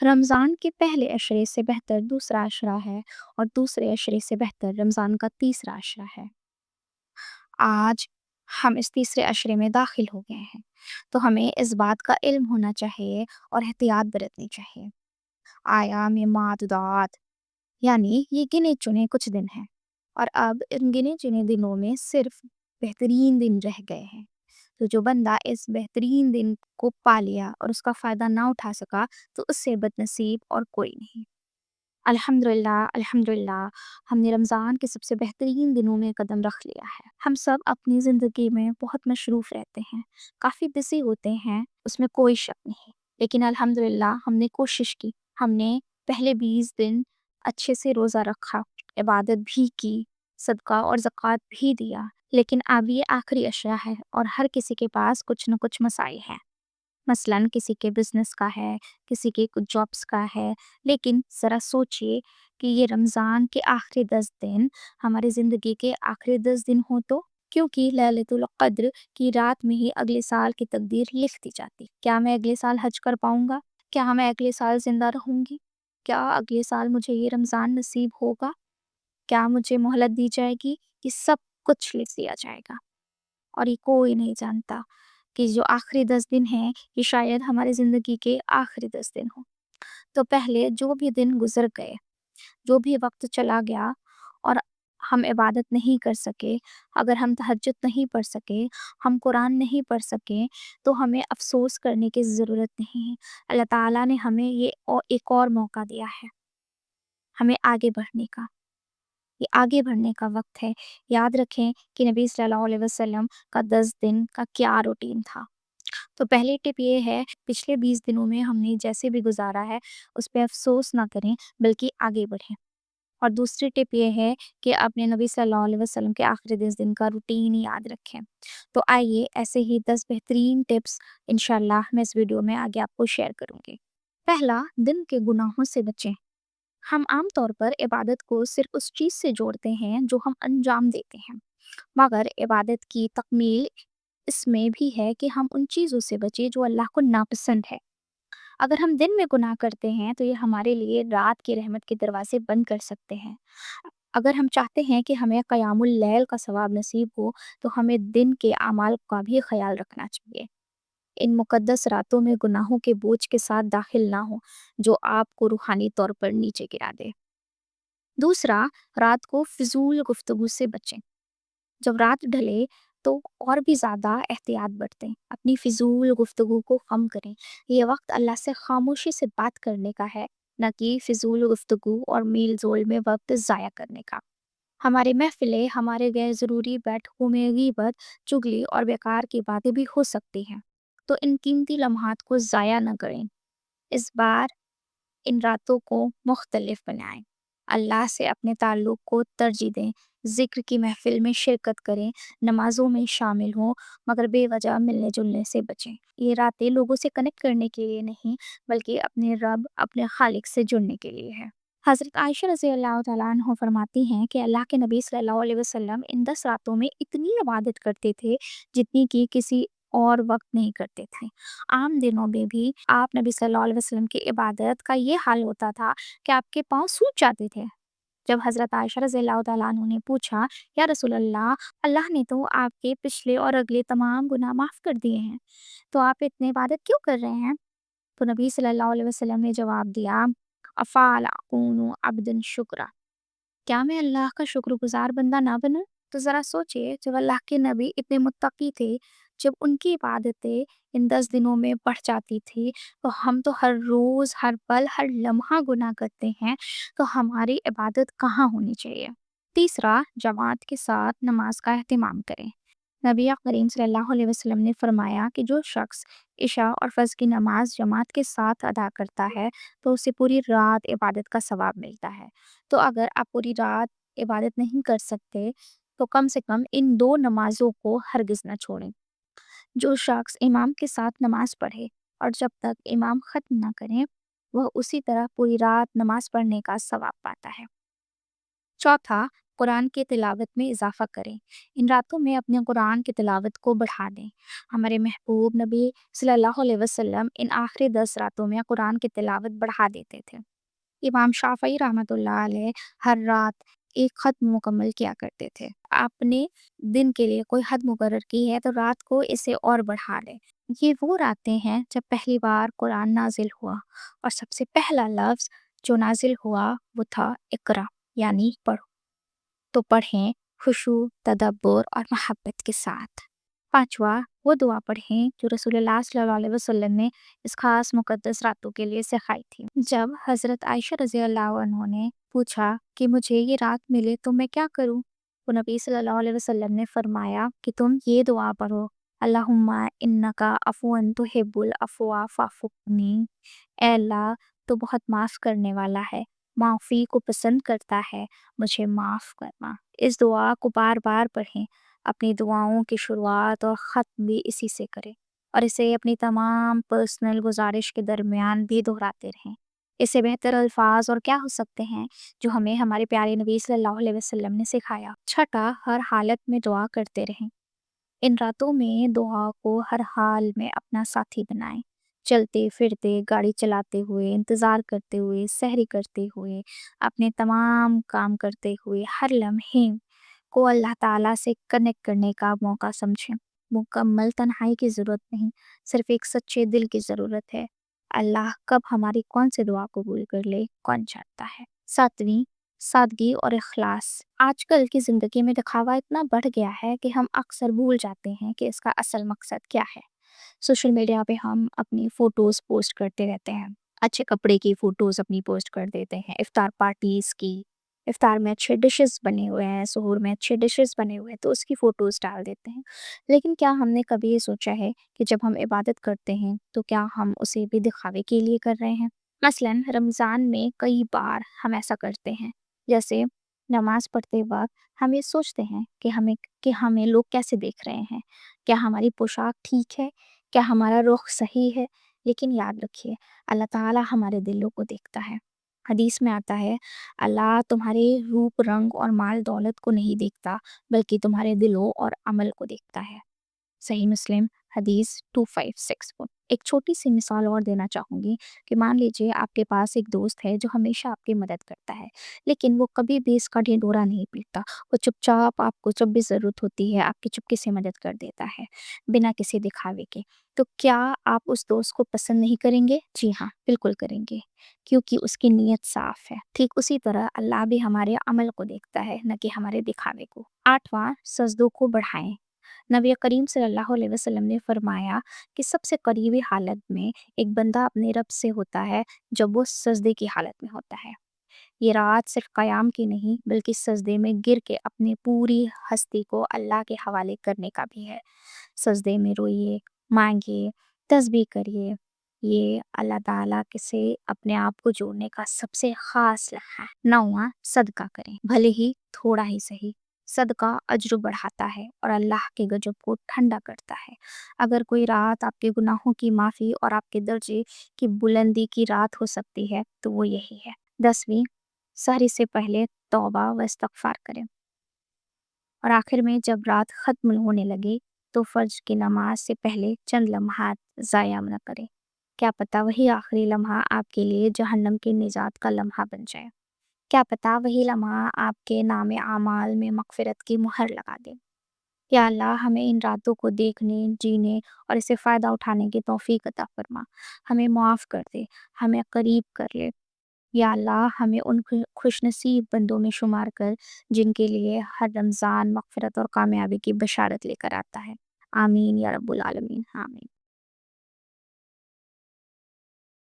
رمضان کے پہلے عشرے سے بہتر دوسرا عشرہ ہے، اور دوسرے عشرے سے بہتر رمضان کا تیسرا عشرہ ہے۔ آج ہم اس تیسرے عشرے میں داخل ہو گئے ہیں، تو ہمیں اس بات کا علم ہونا چاہیے اور احتیاط برتنی چاہیے۔ ایام معدودات یعنی یہ گنے چنے کچھ دن ہیں، اور اب ان گنے چنے دنوں میں صرف بہترین دن رہ گئے ہیں۔ تو جو بندہ اس بہترین دن کو پا لیا اور اس کا فائدہ نہ اٹھا سکا، تو اس سے بد نصیب اور کوئی نہیں۔ الحمدللہ الحمدللہ، ہم نے رمضان کے سب سے بہترین دنوں میں قدم رکھ لیا ہے۔ ہم سب اپنی زندگی میں بہت مصروف رہتے ہیں، کافی بزی ہوتے ہیں، اس میں کوئی شک نہیں، لیکن الحمدللہ ہم نے کوشش کی۔ ہم نے پہلے 20 دن اچھے سے روزہ رکھا، عبادت بھی کی، صدقہ اور زکوٰۃ بھی دیا، لیکن اب یہ آخری عشرہ ہے اور ہر کسی کے پاس کچھ نہ کچھ مسائل ہیں۔ مثلاً کسی کے بزنس کا ہے، کسی کے کچھ جابس کا ہے، لیکن ذرا سوچئے کہ یہ رمضان کے آخری 10 دن ہماری زندگی کے آخری 10 دن ہوں تو، کیونکہ لیلۃ القدر کی رات میں ہی اگلے سال کی تقدیر لکھ دی جاتی۔ کیا میں اگلے سال حج کر پاؤں گا؟ کیا میں اگلے سال زندہ رہوں گی؟ کیا اگلے سال مجھے یہ رمضان نصیب ہوگا؟ کیا مجھے مہلت دی جائے گی؟ یہ سب کچھ لکھ دیا جائے گا، اور یہ کوئی نہیں جانتا کہ جو آخری 10 دن ہیں یہ شاید ہماری زندگی کے آخری 10 دن ہوں۔ تو پہلے جو بھی دن گزر گئے، جو بھی وقت چلا گیا، اور ہم عبادت نہیں کر سکے، اگر ہم تہجد نہیں پڑھ سکے، ہم قرآن نہیں پڑھ سکے، تو ہمیں افسوس کرنے کی ضرورت نہیں ہے۔ اللہ تعالیٰ نے ہمیں ایک اور موقع دیا ہے، ہمیں آگے بڑھنے کا۔ یہ آگے بڑھنے کا وقت ہے۔ یاد رکھیں کہ نبی صلی اللہ علیہ وسلم کا 10 دن کا کیا روٹین تھا۔ تو پہلی ٹپ یہ ہے، پچھلے 20 دنوں میں ہم نے جیسے بھی گزارا ہے اس پہ افسوس نہ کریں، بلکہ آگے بڑھیں۔ اور دوسری ٹپ یہ ہے کہ اپنے نبی صلی اللہ علیہ وسلم کے آخری 10 دن کا روٹین یاد رکھیں۔ تو آئیے ایسے ہی 10 بہترین ٹپس انشاءاللہ میں اس ویڈیو میں آگے آپ کو شیئر کروں گی۔ پہلا، دن کے گناہوں سے بچیں۔ ہم عام طور پر عبادت کو صرف اس چیز سے جوڑتے ہیں جو ہم انجام دیتے ہیں، مگر عبادت کی تکمیل اس میں بھی ہے کہ ہم ان چیزوں سے بچیں جو اللہ کو ناپسند ہے۔ اگر ہم دن میں گناہ کرتے ہیں تو یہ ہمارے لیے رات کی رحمت کے دروازے بند کر سکتے ہیں۔ اگر ہم چاہتے ہیں کہ ہمیں قیام اللیل کا ثواب نصیب ہو، تو ہمیں دن کے اعمال کا بھی خیال رکھنا چاہیے۔ ان مقدس راتوں میں گناہوں کے بوجھ کے ساتھ داخل نہ ہو جو آپ کو روحانی طور پر نیچے گرا دے۔ دوسرا، رات کو فضول گفتگو سے بچیں۔ جب رات ڈھلے تو اور بھی زیادہ احتیاط برتیں، اپنی فضول گفتگو کو کم کریں۔ یہ وقت اللہ سے خاموشی سے بات کرنے کا ہے، نہ کہ فضول گفتگو اور میل جول میں وقت ضائع کرنے کا۔ ہمارے محفلیں ہمارے غیر ضروری بیٹھکوں میں غیبت، چگلی اور بیکار کی باتیں بھی ہو سکتی ہیں، تو ان قیمتی لمحات کو ضائع نہ کریں۔ اس بار ان راتوں کو مختلف بنائیں، اللہ سے اپنے تعلق کو ترجیح دیں، ذکر کی محفل میں شرکت کریں، نمازوں میں شامل ہوں، مگر بے وجہ ملنے جلنے سے بچیں۔ یہ راتیں لوگوں سے کنیکٹ کرنے کے لیے نہیں، بلکہ اپنے رب، اپنے خالق سے جڑنے کے لیے ہے۔ حضرت عائشہ رضی اللہ تعالیٰ عنہ فرماتی ہیں کہ اللہ کے نبی صلی اللہ علیہ وسلم ان 10 راتوں میں اتنی عبادت کرتے تھے جتنی کہ کسی اور وقت نہیں کرتے تھے۔ عام دنوں میں بھی آپ نبی صلی اللہ علیہ وسلم کی عبادت کا یہ حال ہوتا تھا کہ آپ کے پاؤں سوج جاتے تھے۔ جب حضرت عائشہ رضی اللہ تعالیٰ عنہ نے پوچھا، یا رسول اللہ، اللہ نے تو آپ کے پچھلے اور اگلے تمام گناہ معاف کر دیے ہیں، تو آپ اتنی عبادت کیوں کر رہے ہیں؟ تو نبی صلی اللہ علیہ وسلم نے جواب دیا، افلا اکون عبدا شکرا، کیا میں اللہ کا شکر گزار بندہ نہ بنوں؟ تو ذرا سوچئے، جب اللہ کے نبی اتنے متقی تھے، جب ان کی عبادتیں ان 10 دنوں میں بڑھ جاتی تھی، تو ہم تو ہر روز، ہر پل، ہر لمحہ گناہ کرتے ہیں، تو ہماری عبادت کہاں ہونی چاہیے؟ تیسرا، جماعت کے ساتھ نماز کا اہتمام کریں۔ نبی کریم صلی اللہ علیہ وسلم نے فرمایا کہ جو شخص عشاء اور فجر کی نماز جماعت کے ساتھ ادا کرتا ہے تو اسے پوری رات عبادت کا ثواب ملتا ہے۔ تو اگر آپ پوری رات عبادت نہیں کر سکتے تو کم سے کم ان 2 نمازوں کو ہرگز نہ چھوڑیں۔ جو شخص امام کے ساتھ نماز پڑھے اور جب تک امام ختم نہ کریں، وہ اسی طرح پوری رات نماز پڑھنے کا ثواب پاتا ہے۔ چوتھا، قرآن کی تلاوت میں اضافہ کریں۔ ان راتوں میں اپنے قرآن کی تلاوت کو بڑھا دیں۔ ہمارے محبوب نبی صلی اللہ علیہ وسلم ان آخری 10 راتوں میں قرآن کی تلاوت بڑھا دیتے تھے۔ امام شافعی رحمۃ اللہ علیہ ہر رات ایک ختم مکمل کیا کرتے تھے۔ آپ نے دن کے لیے کوئی حد مقرر کی ہے تو رات کو اسے اور بڑھا لیں۔ یہ وہ راتیں ہیں جب پہلی بار قرآن نازل ہوا، اور سب سے پہلا لفظ جو نازل ہوا وہ تھا اقرا، یعنی پڑھو۔ تو پڑھیں خشوع، تدبر اور محبت کے ساتھ۔ پانچواں، وہ دعا پڑھیں جو رسول اللہ صلی اللہ علیہ وسلم نے اس خاص مقدس راتوں کے لیے سکھائی تھی۔ جب حضرت عائشہ رضی اللہ عنہ نے پوچھا کہ مجھے یہ رات ملے تو میں کیا کروں، تو نبی صلی اللہ علیہ وسلم نے فرمایا کہ تم یہ دعا پڑھو: اللہم انکا عفو تحب العفو فاعف عنی۔ اے اللہ، تو بہت معاف کرنے والا ہے، معافی کو پسند کرتا ہے، مجھے معاف کرنا۔ اس دعا کو بار بار پڑھیں۔ اپنی دعاؤں کی شروعات اور ختم بھی اسی سے کریں، اور اسے اپنی تمام پرسنل گزارش کے درمیان بھی دہراتے رہیں۔ اس سے بہتر الفاظ اور کیا ہو سکتے ہیں جو ہمیں ہمارے پیارے نبی صلی اللہ علیہ وسلم نے سکھایا۔ چھٹا، ہر حالت میں دعا کرتے رہیں۔ ان راتوں میں دعا کو ہر حال میں اپنا ساتھی بنائیں۔ چلتے پھرتے، گاڑی چلاتے ہوئے، انتظار کرتے ہوئے، سحری کرتے ہوئے، اپنے تمام کام کرتے ہوئے، ہر لمحے کو اللہ تعالیٰ سے کنیکٹ کرنے کا موقع سمجھیں۔ مکمل تنہائی کی ضرورت نہیں، صرف ایک سچے دل کی ضرورت ہے۔ اللہ کب ہماری کون سی دعا قبول کر لے کون جانتا ہے۔ ساتویں، سادگی اور اخلاص۔ آج کل کی زندگی میں دکھاوا اتنا بڑھ گیا ہے کہ ہم اکثر بھول جاتے ہیں کہ اس کا اصل مقصد کیا ہے۔ سوشل میڈیا پہ ہم اپنی فوٹوز پوسٹ کرتے رہتے ہیں، اچھے کپڑے کی فوٹوز اپنی پوسٹ کر دیتے ہیں، افطار پارٹیز کی، افطار میں اچھے ڈشز بنے ہوئے ہیں، سحور میں اچھے ڈشز بنے ہوئے ہیں تو اس کی فوٹوز ڈال دیتے ہیں۔ لیکن کیا ہم نے کبھی یہ سوچا ہے کہ جب ہم عبادت کرتے ہیں تو کیا ہم اسے بھی دکھاوے کے لیے کر رہے ہیں؟ مثلاً رمضان میں کئی بار ہم ایسا کرتے ہیں، جیسے نماز پڑھتے وقت ہم یہ سوچتے ہیں کہ ہمیں لوگ کیسے دیکھ رہے ہیں، کیا ہماری پوشاک ٹھیک ہے، کیا ہمارا رخ صحیح ہے۔ لیکن یاد رکھیے، اللہ تعالیٰ ہمارے دلوں کو دیکھتا ہے۔ حدیث میں آتا ہے، اللہ تمہارے روپ رنگ اور مال دولت کو نہیں دیکھتا، بلکہ تمہارے دلوں اور عمل کو دیکھتا ہے۔ صحیح مسلم حدیث 2564۔ ایک چھوٹی سی مثال اور دینا چاہوں گی کہ مان لیجئے آپ کے پاس ایک دوست ہے جو ہمیشہ آپ کی مدد کرتا ہے، لیکن وہ کبھی بھی اس کا ڈھنڈورا نہیں پیٹتا۔ وہ چپ چاپ آپ کو جب بھی ضرورت ہوتی ہے آپ کی چپکے سے مدد کر دیتا ہے، بنا کسی دکھاوے کے۔ تو کیا آپ اس دوست کو پسند نہیں کریں گے؟ جی ہاں، بالکل کریں گے، کیونکہ اس کی نیت صاف ہے۔ ٹھیک اسی طرح اللہ بھی ہمارے عمل کو دیکھتا ہے، نہ کہ ہمارے دکھاوے کو۔ آٹھواں، سجدوں کو بڑھائیں۔ نبی کریم صلی اللہ علیہ وسلم نے فرمایا کہ سب سے قریبی حالت میں ایک بندہ اپنے رب سے ہوتا ہے جب وہ سجدے کی حالت میں ہوتا ہے۔ یہ رات صرف قیام کی نہیں بلکہ سجدے میں گر کے اپنی پوری ہستی کو اللہ کے حوالے کرنے کا بھی ہے۔ سجدے میں روئیے، مانگیے، تسبیح کریے۔ یہ اللہ تعالیٰ کے سے اپنے آپ کو جوڑنے کا سب سے خاص لمحہ ہے۔ نواں، صدقہ کریں، بھلے ہی تھوڑا ہی صحیح۔ صدقہ اجر بڑھاتا ہے اور اللہ کے غضب کو ٹھنڈا کرتا ہے۔ اگر کوئی رات آپ کے گناہوں کی معافی اور آپ کے درجے کی بلندی کی رات ہو سکتی ہے تو وہ یہی ہے۔ 10ویں، سحری سے پہلے توبہ و استغفار کریں، اور آخر میں جب رات ختم ہونے لگے تو فجر کی نماز سے پہلے چند لمحات ضائع نہ کریں۔ کیا پتہ وہی آخری لمحہ آپ کے لیے جہنم کے نجات کا لمحہ بن جائے۔ کیا پتہ وہی لمحہ آپ کے نام اعمال میں مغفرت کی مہر لگا دے۔ یا اللہ، ہمیں ان راتوں کو دیکھنے، جینے اور اسے فائدہ اٹھانے کی توفیق عطا فرما۔ ہمیں معاف کر دے، ہمیں قریب کر لے۔ یا اللہ، ہمیں ان خوش نصیب بندوں میں شمار کر جن کے لیے ہر رمضان مغفرت اور کامیابی کی بشارت لے کر آتا ہے۔ آمین یا رب العالمین، آمین۔